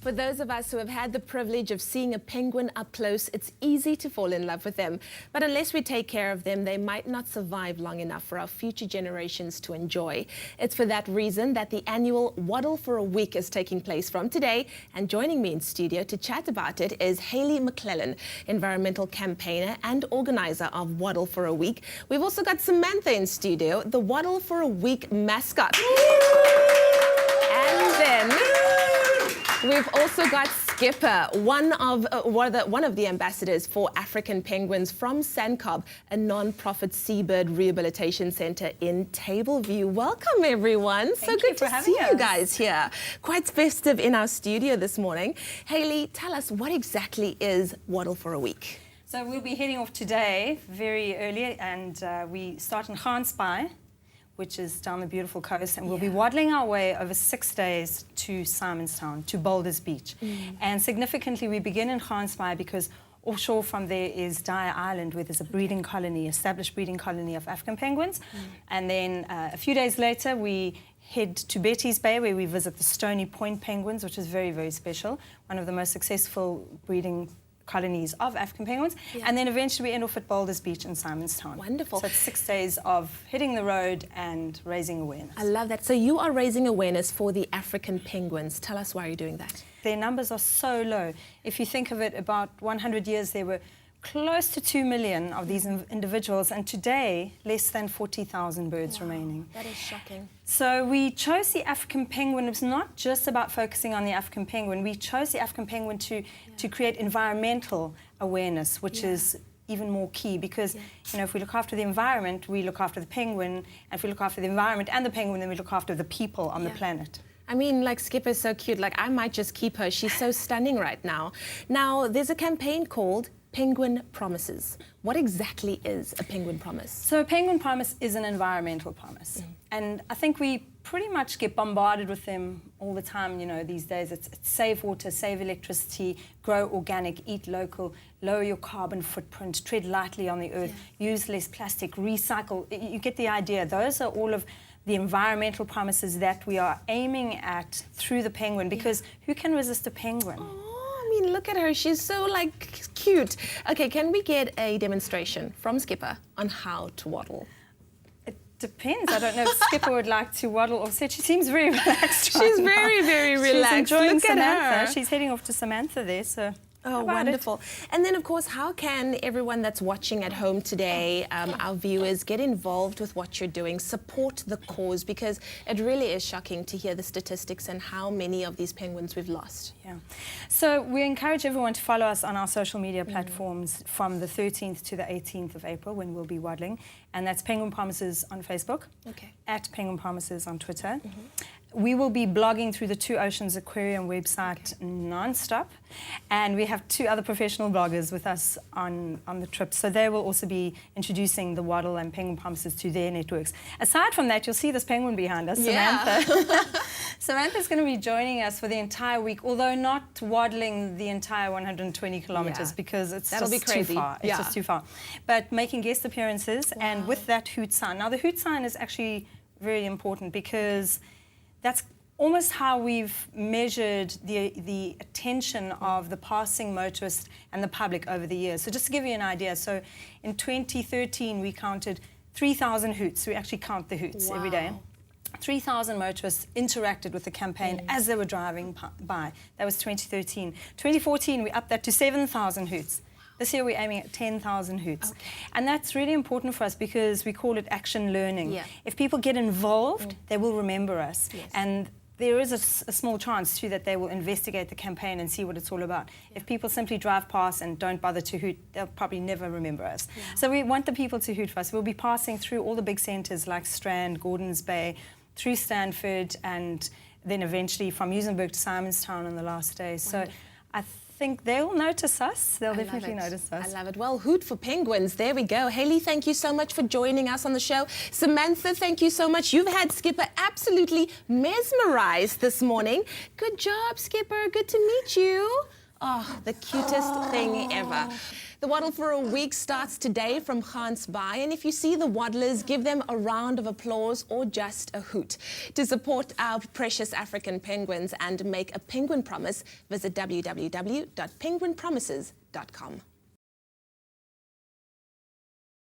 For those of us who have had the privilege of seeing a penguin up close, it's easy to fall in love with them. But unless we take care of them, they might not survive long enough for our future generations to enjoy. It's for that reason that the annual Waddle for a Week is taking place from today. And joining me in studio to chat about it is Hayley McClellan, environmental campaigner and organizer of Waddle for a Week. We've also got Samantha in studio, the Waddle for a Week mascot. And then we've also got Skipper, one of the ambassadors for African penguins from SANCOB, a non-profit seabird rehabilitation centre in Tableview. Welcome, everyone. So good to see you guys here. Quite festive in our studio this morning. Hayley, tell us, what exactly is Waddle for a Week? So we'll be heading off today very early, and we start in Gansbaai, which is down the beautiful coast, and we'll be waddling our way over 6 days to Simonstown, to Boulders Beach. And significantly, we begin in Gansbaai because offshore from there is Dyer Island, where there's a breeding colony, established breeding colony of African penguins. And then a few days later, we head to Betty's Bay, where we visit the Stony Point penguins, which is very, very special, one of the most successful breeding colonies of African penguins, and then eventually we end off at Boulders Beach in Simonstown. Wonderful. So it's 6 days of hitting the road and raising awareness. I love that. So you are raising awareness for the African penguins. Tell us why you're doing that. Their numbers are so low. If you think of it, about 100 years there were close to 2 million of these individuals, and today less than 40,000 birds remaining. That is shocking. So we chose the African penguin. It's not just about focusing on the African penguin. We chose the African penguin to create environmental awareness, which is even more key, because you know, if we look after the environment, we look after the penguin, and if we look after the environment and the penguin, then we look after the people on the planet. I mean, like, Skipper's so cute. Like, I might just keep her. She's so stunning right now. Now, there's a campaign called Penguin Promises. What exactly is a penguin promise? So a penguin promise is an environmental promise. And I think we pretty much get bombarded with them all the time, you know, these days. It's save water, save electricity, grow organic, eat local, lower your carbon footprint, tread lightly on the earth, use less plastic, recycle. You get the idea. Those are all of the environmental promises that we are aiming at through the penguin, because who can resist a penguin? I mean, look at her. She's so, like, cute. Okay, can we get a demonstration from Skipper on how to waddle? It depends. I don't know if Skipper would like to waddle or sit. She seems very relaxed. She's very, very relaxed. She's enjoying look Samantha. at her. She's heading off to Samantha there, so... Oh, wonderful. And then, of course, how can everyone that's watching at home today, our viewers, get involved with what you're doing, support the cause? Because it really is shocking to hear the statistics and how many of these penguins we've lost. Yeah. So we encourage everyone to follow us on our social media platforms from the 13th to the 18th of April, when we'll be waddling. And that's Penguin Promises on Facebook, at Penguin Promises on Twitter. We will be blogging through the Two Oceans Aquarium website non-stop, and we have 2 other professional bloggers with us on the trip, so they will also be introducing the Waddle and Penguin Promises to their networks. Aside from that, you'll see this penguin behind us, Samantha. Samantha's going to be joining us for the entire week, although not waddling the entire 120 kilometers because it's just too far. It's just too far. But making guest appearances, and with that hoot sign. Now, the hoot sign is actually very important, because that's almost how we've measured the attention of the passing motorist and the public over the years. So just to give you an idea, so in 2013 we counted 3,000 hoots. We actually count the hoots every day. 3,000 motorists interacted with the campaign as they were driving by. That was 2013. 2014 we upped that to 7,000 hoots. This year we're aiming at 10,000 hoots. And that's really important for us, because we call it action learning. If people get involved, they will remember us. And there is a small chance too that they will investigate the campaign and see what it's all about. If people simply drive past and don't bother to hoot, they'll probably never remember us. So we want the people to hoot for us. We'll be passing through all the big centres like Strand, Gordons Bay, through Stanford, and then eventually from Muizenberg to Simonstown on the last day. So I think they'll notice us. They'll definitely notice us. I love it. Well, hoot for penguins. There we go. Hayley, thank you so much for joining us on the show. Samantha, thank you so much. You've had Skipper absolutely mesmerized this morning. Good job, Skipper. Good to meet you. Oh, the cutest thing ever. The Waddle for a Week starts today from Gansbaai, and if you see the Waddlers, give them a round of applause or just a hoot. To support our precious African penguins and make a penguin promise, visit www.penguinpromises.com.